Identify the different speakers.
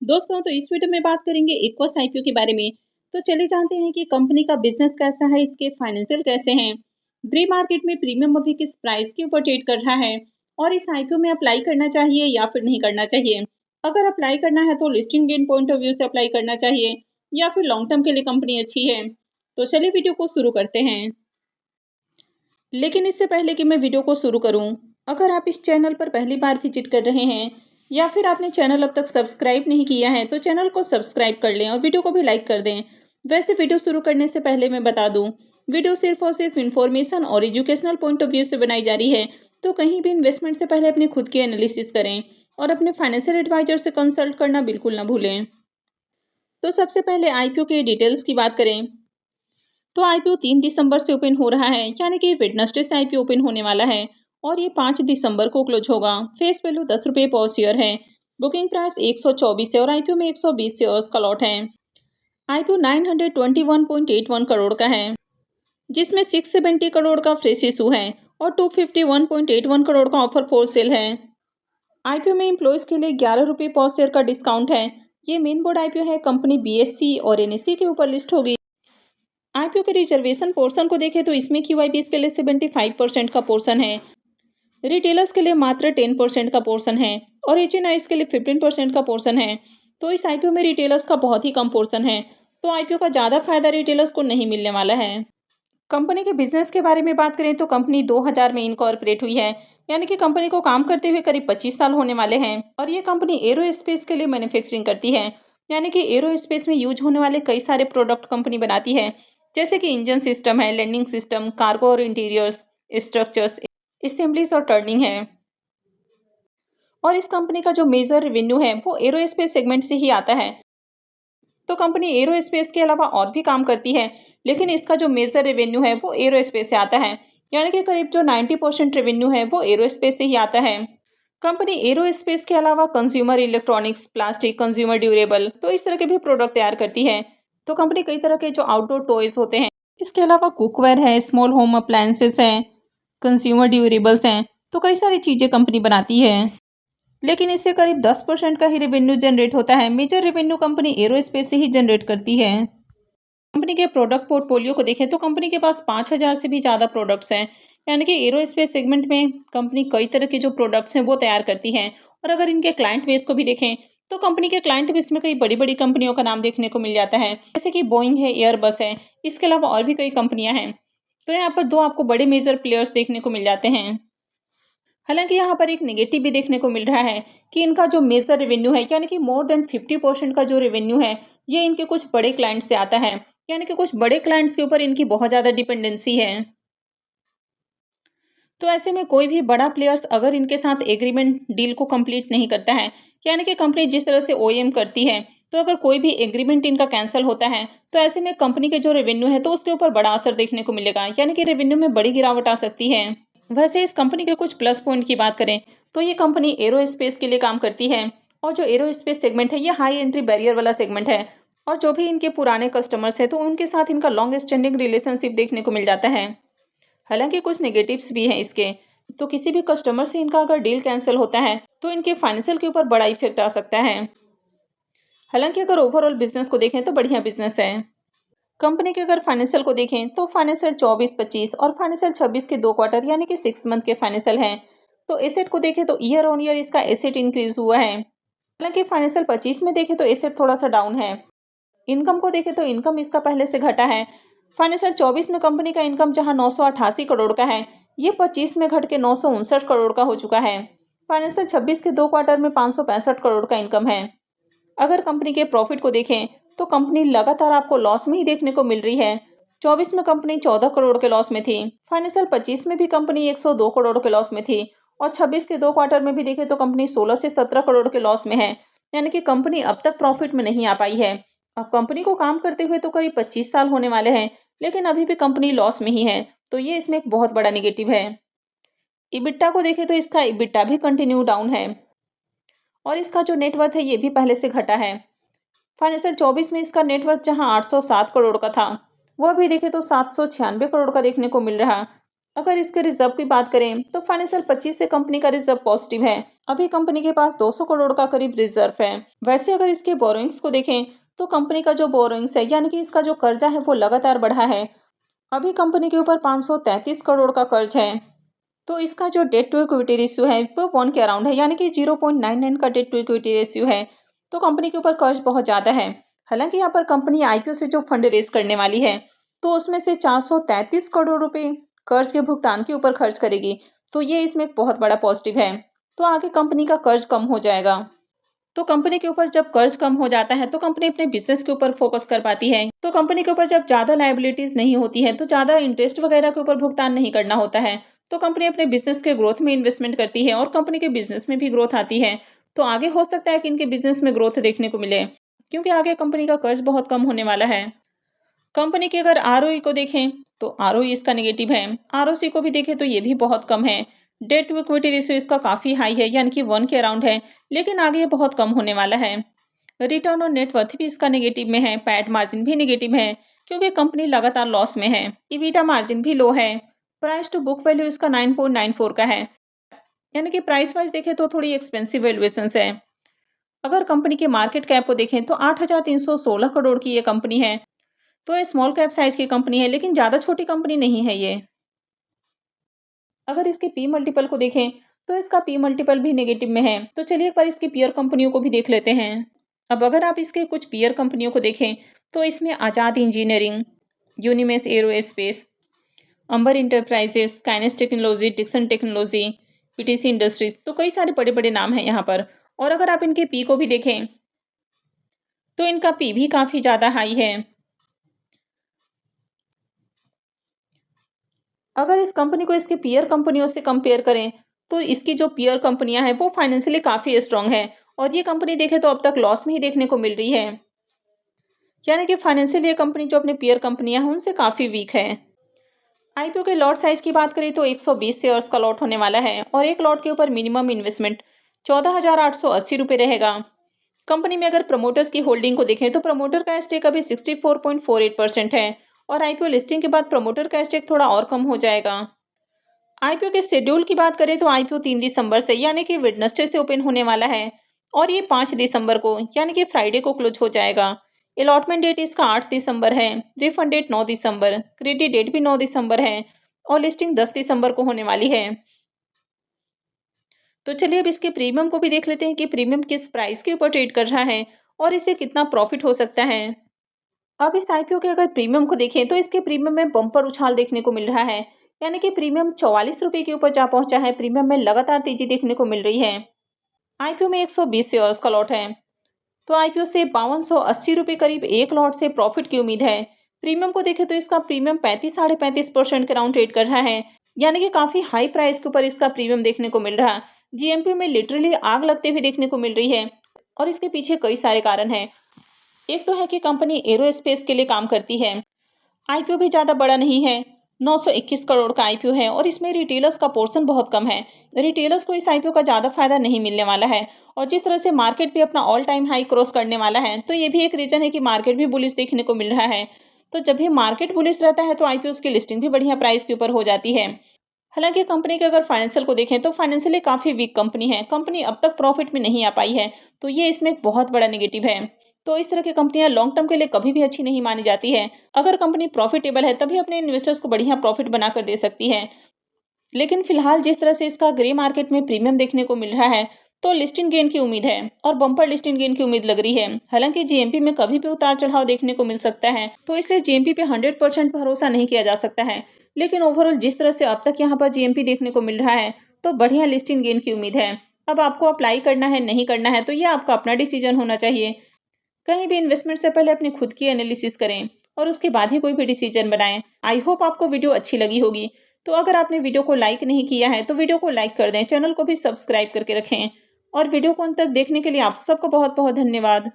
Speaker 1: दोस्तों, तो इस वीडियो में बात करेंगे इक्वस आईपीओ के बारे में। तो चलिए जानते हैं कि कंपनी का बिजनेस कैसा है, इसके फाइनेंशियल कैसे हैं, ग्रे मार्केट में प्रीमियम अभी किस प्राइस के ऊपर ट्रेड कर रहा है और इस आईपीओ में अप्लाई करना चाहिए या फिर नहीं करना चाहिए। अगर अप्लाई करना है तो listing gain point of view से अप्लाई करना चाहिए या फिर लॉन्ग टर्म के लिए कंपनी अच्छी है। तो चलिए वीडियो को शुरू करते हैं। लेकिन इससे पहले कि मैं वीडियो को शुरू करूं, अगर आप इस चैनल पर पहली बार विजिट कर रहे हैं या फिर आपने चैनल अब तक सब्सक्राइब नहीं किया है तो चैनल को सब्सक्राइब कर लें और वीडियो को भी लाइक कर दें। वैसे वीडियो शुरू करने से पहले मैं बता दूं, वीडियो सिर्फ और सिर्फ इन्फॉर्मेशन और एजुकेशनल पॉइंट ऑफ व्यू से बनाई जा रही है। तो कहीं भी इन्वेस्टमेंट से पहले अपने खुद की एनालिसिस करें और अपने फाइनेंशियल एडवाइजर से कंसल्ट करना बिल्कुल ना भूलें। तो सबसे पहले आईपीओ के डिटेल्स की बात करें तो आईपीओ 3 दिसंबर से ओपन हो रहा है, यानी कि वेडनेसडे से आईपीओ ओपन होने वाला है और ये 5 दिसंबर को क्लोज होगा। फेस वैल्यू 10 रुपये पर शेयर है। बुकिंग प्राइस 124 है और आईपीओ में 120 शेयर्स का लॉट है। आईपीओ 921.81 करोड़ का है, जिसमें 670 करोड़ का फ्रेश इशू है और 251.81 करोड़ का ऑफर फॉर सेल है। आईपीओ में एम्प्लॉयज़ के लिए 11 रुपये पर शेयर का डिस्काउंट है। ये मेन बोर्ड आईपीओ है, कंपनी बीएससी और एनएससी के ऊपर लिस्ट होगी। आईपीओ के रिजर्वेशन पोर्शन को देखें तो इसमें क्यूआईबीएस के लिए 75% का पोर्शन है, रिटेलर्स के लिए मात्र 10% का पोर्शन है और एचएनआईज के लिए 15% का पोर्शन है। तो इस आईपीओ में रिटेलर्स का बहुत ही कम पोर्शन है, तो आईपीओ का ज़्यादा फायदा रिटेलर्स को नहीं मिलने वाला है। कंपनी के बिजनेस के बारे में बात करें तो कंपनी 2000 में इनकॉर्पोरेट हुई है, यानी कि कंपनी को काम करते हुए करीब 25 साल होने वाले हैं और ये कंपनी एरोस्पेस के लिए मैन्युफैक्चरिंग करती है, यानी कि एरोस्पेस में यूज होने वाले कई सारे प्रोडक्ट कंपनी बनाती है, जैसे कि इंजन सिस्टम है, लैंडिंग सिस्टम, कार्गो और इंटीरियर्स, स्ट्रक्चर्स, असेंबलीज और टर्निंग है। और इस कंपनी का जो मेजर रेवेन्यू है वो एरोस्पेस सेगमेंट से ही आता है। तो कंपनी एरोस्पेस के अलावा और भी काम करती है, लेकिन इसका जो मेजर रेवेन्यू है वो एरोस्पेस से आता है, यानी कि करीब जो 90% रेवेन्यू है वो एरोस्पेस से ही आता है। कंपनी एरोस्पेस के अलावा consumer electronics, plastic, consumer durable, तो इस तरह के भी प्रोडक्ट तैयार करती है। तो कंपनी कई तरह के जो आउटडोर टॉयज होते हैं, इसके अलावा कुकवेयर है, स्मॉल होम अप्लायंसेस हैं, कंज्यूमर ड्यूरेबल्स हैं, तो कई सारी चीज़ें कंपनी बनाती है। लेकिन इससे करीब 10% का ही रेवेन्यू जनरेट होता है। मेजर रेवेन्यू कंपनी एरोस्पेस से ही जनरेट करती है। कंपनी के प्रोडक्ट पोर्टफोलियो को देखें तो कंपनी के पास 5000 से भी ज़्यादा प्रोडक्ट्स हैं, यानी कि एरोस्पेस सेगमेंट में कंपनी कई तरह के जो प्रोडक्ट्स हैं वो तैयार करती है। और अगर इनके क्लाइंट बेस को भी देखें तो कंपनी के क्लाइंट बेस में कई बड़ी बड़ी कंपनियों का नाम देखने को मिल जाता है, जैसे कि बोइंग है, एयरबस है, इसके अलावा और भी कई कंपनियां हैं। तो यहाँ पर दो आपको बड़े मेजर प्लेयर्स देखने को मिल जाते हैं। हालांकि यहाँ पर एक नेगेटिव भी देखने को मिल रहा है कि इनका जो मेजर रेवेन्यू है, यानी कि मोर देन 50% का जो रेवेन्यू है ये इनके कुछ बड़े क्लाइंट से आता है, यानी कि कुछ बड़े क्लाइंट्स के ऊपर इनकी बहुत ज़्यादा डिपेंडेंसी है। तो ऐसे में कोई भी बड़ा प्लेयर्स अगर इनके साथ एग्रीमेंट डील को कंप्लीट नहीं करता है, यानी कि कंपनी जिस तरह से ओईएम करती है, तो अगर कोई भी एग्रीमेंट इनका कैंसिल होता है तो ऐसे में कंपनी के जो रेवेन्यू है तो उसके ऊपर बड़ा असर देखने को मिलेगा, यानी कि रेवेन्यू में बड़ी गिरावट आ सकती है। वैसे इस कंपनी के कुछ प्लस पॉइंट की बात करें तो ये कंपनी एरोस्पेस के लिए काम करती है और जो एरोस्पेस सेगमेंट है ये हाई एंट्री बैरियर वाला सेगमेंट है और जो भी इनके पुराने कस्टमर्स हैं तो उनके साथ इनका लॉन्ग स्टैंडिंग रिलेशनशिप देखने को मिल जाता है। हालांकि कुछ नेगेटिव्स भी हैं इसके। तो किसी भी कस्टमर से इनका अगर डील कैंसिल होता है तो इनके फाइनेंशियल के ऊपर बड़ा इफेक्ट आ सकता है। हालांकि अगर ओवरऑल बिजनेस को देखें तो बढ़िया बिजनेस है। कंपनी के अगर फाइनेंशियल को देखें तो फाइनेंशियल 24-25 और फाइनेंशियल 26 के 2 क्वार्टर यानी कि 6 मंथ के फाइनेंशियल हैं। तो एसेट को देखें तो ईयर ऑन ईयर इसका एसेट इंक्रीज हुआ है। हालांकि फाइनेंशियल 25 में देखें तो एसेट थोड़ा सा डाउन है। इनकम को देखें तो इनकम इसका पहले से घटा है। फाइनेंशियल 24 में कंपनी का इनकम जहां 988 करोड़ का है, ये 25 में घट के 959 करोड़ का हो चुका है। फाइनेंशियल 26 के 2 क्वार्टर में 565 करोड़ का इनकम है। अगर कंपनी के प्रॉफिट को देखें तो कंपनी लगातार आपको लॉस में ही देखने को मिल रही है। 24 में कंपनी 14 करोड़ के लॉस में थी। फाइनेंशियल 25 में भी कंपनी 102 करोड़ के लॉस में थी और 26 के 2 क्वार्टर में भी देखें तो कंपनी 16 से 17 करोड़ के लॉस में है, यानी कि कंपनी अब तक प्रॉफिट में नहीं आ पाई है। अब कंपनी को काम करते हुए तो करीब 25 साल होने वाले हैं, लेकिन अभी भी कंपनी लॉस में ही है, तो ये इसमें एक बहुत बड़ा नेगेटिव है। इबिट्टा को देखें तो इसका इबिट्टा भी कंटिन्यू डाउन है और इसका जो नेटवर्थ है ये भी पहले से घटा है। फाइनेंशियल 24 में इसका नेटवर्थ जहां 807 करोड़ का था, वह भी देखें तो 796 करोड़ का देखने को मिल रहा। अगर इसके रिजर्व की बात करें तो फाइनेंशियल 25 से कंपनी का रिजर्व पॉजिटिव है। अभी कंपनी के पास 200 करोड़ का करीब रिजर्व है। वैसे अगर इसके बोरोइंग्स को देखें तो कंपनी का जो बोरोइंग्स है यानी कि इसका जो कर्जा है वो लगातार बढ़ा है। अभी कंपनी के ऊपर 533 करोड़ का कर्ज है। तो इसका जो डेट टू इक्विटी रेशियो है वो 1 के अराउंड है यानी कि 0.99 का डेट टू इक्विटी रेशियो है। तो कंपनी के ऊपर कर्ज बहुत ज़्यादा है। हालांकि यहाँ पर कंपनी आईपीओ से जो फंड रेज करने वाली है तो उसमें से 433 करोड़ रुपए कर्ज के भुगतान के ऊपर खर्च करेगी। तो ये इसमें एक बहुत बड़ा पॉजिटिव है। तो आगे कंपनी का कर्ज कम हो जाएगा। तो कंपनी के ऊपर जब कर्ज कम हो जाता है तो कंपनी अपने बिजनेस के ऊपर फोकस कर पाती है। तो कंपनी के ऊपर जब ज़्यादा लायबिलिटीज नहीं होती है तो ज़्यादा इंटरेस्ट वगैरह के ऊपर भुगतान नहीं करना होता है। तो कंपनी अपने बिजनेस के ग्रोथ में इन्वेस्टमेंट करती है और कंपनी के बिजनेस में भी ग्रोथ आती है। तो आगे हो सकता है कि इनके बिजनेस में ग्रोथ देखने को मिले, क्योंकि आगे कंपनी का कर्ज बहुत कम होने वाला है। कंपनी के अगर आरओई को देखें तो आरओई इसका नेगेटिव है। आरओसी को भी देखें तो ये भी बहुत कम है। डेट टू इक्विटी रेशियो इसका काफ़ी हाई है यानी कि 1 के अराउंड है, लेकिन आगे ये बहुत कम होने वाला है। रिटर्न और नेटवर्थ भी इसका नेगेटिव में है। पैट मार्जिन भी नेगेटिव है क्योंकि कंपनी लगातार लॉस में है। इबिटा मार्जिन भी लो है। प्राइस टू बुक वैल्यू इसका 9.94 का है, यानी कि प्राइस वाइज देखें तो थोड़ी एक्सपेंसिव वैल्यूएशंस है। अगर कंपनी के मार्केट कैप को देखें तो 8,316 करोड़ की ये कंपनी है। तो ये स्मॉल कैप साइज की कंपनी है, लेकिन ज़्यादा छोटी कंपनी नहीं है ये। अगर इसके पी मल्टीपल को देखें तो इसका पी मल्टीपल भी नेगेटिव में है। तो चलिए एक बार इसकी पीयर कंपनियों को भी देख लेते हैं। अब अगर आप इसके कुछ पीयर कंपनियों को देखें तो इसमें Azad engineering, Unimech aerospace, Amber enterprises, Kaynes technology, Dixon technology, PTC industries, तो कई सारे बड़े बड़े नाम हैं यहाँ पर। और अगर आप इनके पी को भी देखें तो इनका पी भी काफ़ी ज़्यादा हाई है। अगर इस कंपनी को इसके पीयर कंपनियों से कंपेयर करें तो इसकी जो पीयर कंपनियां हैं वो फाइनेंशियली काफ़ी स्ट्रांग है, और ये कंपनी देखें तो अब तक लॉस में ही देखने को मिल रही है। यानी कि फाइनेंशियली ये कंपनी जो अपने पीयर कंपनियां हैं उनसे काफ़ी वीक है। आईपीओ के लॉट साइज की बात करें तो 120 शेयर्स का लॉट होने वाला है और एक लॉट के ऊपर मिनिमम इन्वेस्टमेंट 14,880 रुपये रहेगा। कंपनी में अगर प्रमोटर्स की होल्डिंग को देखें तो प्रमोटर का स्टेक अभी 64.48% है, और आईपीओ लिस्टिंग के बाद प्रमोटर का स्टेक थोड़ा और कम हो जाएगा। आईपीओ के शेड्यूल की बात करें तो आईपीओ 3 दिसंबर से यानी कि वेडनेसडे से ओपन होने वाला है, और ये 5 दिसंबर को यानी कि फ्राइडे को क्लोज हो जाएगा। अलॉटमेंट डेट इसका 8 दिसंबर है। रिफंड डेट 9 दिसंबर, क्रेडिट डेट भी 9 दिसंबर है, और लिस्टिंग 10 दिसंबर को होने वाली है। तो चलिए अब इसके प्रीमियम को भी देख लेते हैं कि प्रीमियम किस प्राइस के ऊपर ट्रेड कर रहा है और इसे कितना प्रॉफिट हो सकता है। अब इस आईपीओ के अगर प्रीमियम को देखें तो इसके प्रीमियम में बम्पर उछाल देखने को मिल रहा है, यानी कि प्रीमियम 44 रुपये के ऊपर जा पहुंचा है। प्रीमियम में लगातार तेजी देखने को मिल रही है। आईपीओ में 120 शेयर्स का लॉट है, तो आईपीओ से 5280 रुपये करीब एक लॉट से प्रॉफिट की उम्मीद है। प्रीमियम को देखें तो इसका प्रीमियम 35-35% के राउंड ट्रेड कर रहा है, यानी कि काफ़ी हाई प्राइस के ऊपर इसका प्रीमियम देखने को मिल रहा है। जीएमपी में लिटरली आग लगते हुए देखने को मिल रही है, और इसके पीछे कई सारे कारण हैं। एक तो है कि कंपनी एरोस्पेस के लिए काम करती है। आईपीओ भी ज़्यादा बड़ा नहीं है, 921 करोड़ का आईपीओ है, और इसमें रिटेलर्स का पोर्शन बहुत कम है। रिटेलर्स को इस आईपीओ का ज़्यादा फायदा नहीं मिलने वाला है, और जिस तरह से मार्केट भी अपना ऑल टाइम हाई क्रॉस करने वाला है तो ये भी एक रीज़न है कि मार्केट भी बुलिश देखने को मिल रहा है। तो जब भी मार्केट बुलिश रहता है तो आईपीओ की लिस्टिंग भी बढ़िया प्राइस के ऊपर हो जाती है। हालांकि कंपनी के अगर फाइनेंशियल को देखें तो फाइनेंशियली काफ़ी वीक कंपनी है। कंपनी अब तक प्रॉफिट में नहीं आ पाई है, तो ये इसमें एक बहुत बड़ा नेगेटिव है। तो इस तरह की कंपनियां लॉन्ग टर्म के लिए कभी भी अच्छी नहीं मानी जाती है। अगर कंपनी प्रॉफिटेबल है तभी अपने इन्वेस्टर्स को बढ़िया प्रॉफिट बनाकर दे सकती है। लेकिन फिलहाल जिस तरह से इसका ग्रे मार्केट में प्रीमियम देखने को मिल रहा है तो लिस्टिंग गेन की उम्मीद है, और बम्पर लिस्टिंग गेन की उम्मीद लग रही है। हालांकि जीएमपी में कभी भी उतार चढ़ाव देखने को मिल सकता है, तो इसलिए जीएमपी पे 100% भरोसा नहीं किया जा सकता है। लेकिन ओवरऑल जिस तरह से अब तक यहाँ पर जीएमपी देखने को मिल रहा है तो बढ़िया लिस्टिंग गेन की उम्मीद है। अब आपको अप्लाई करना है नहीं करना है तो ये आपका अपना डिसीजन होना चाहिए। कहीं भी इन्वेस्टमेंट से पहले अपनी खुद की एनालिसिस करें और उसके बाद ही कोई भी डिसीजन बनाएं। आई होप आपको वीडियो अच्छी लगी होगी। तो अगर आपने वीडियो को लाइक नहीं किया है तो वीडियो को लाइक कर दें, चैनल को भी सब्सक्राइब करके रखें, और वीडियो को अंत तक देखने के लिए आप सबका बहुत बहुत धन्यवाद।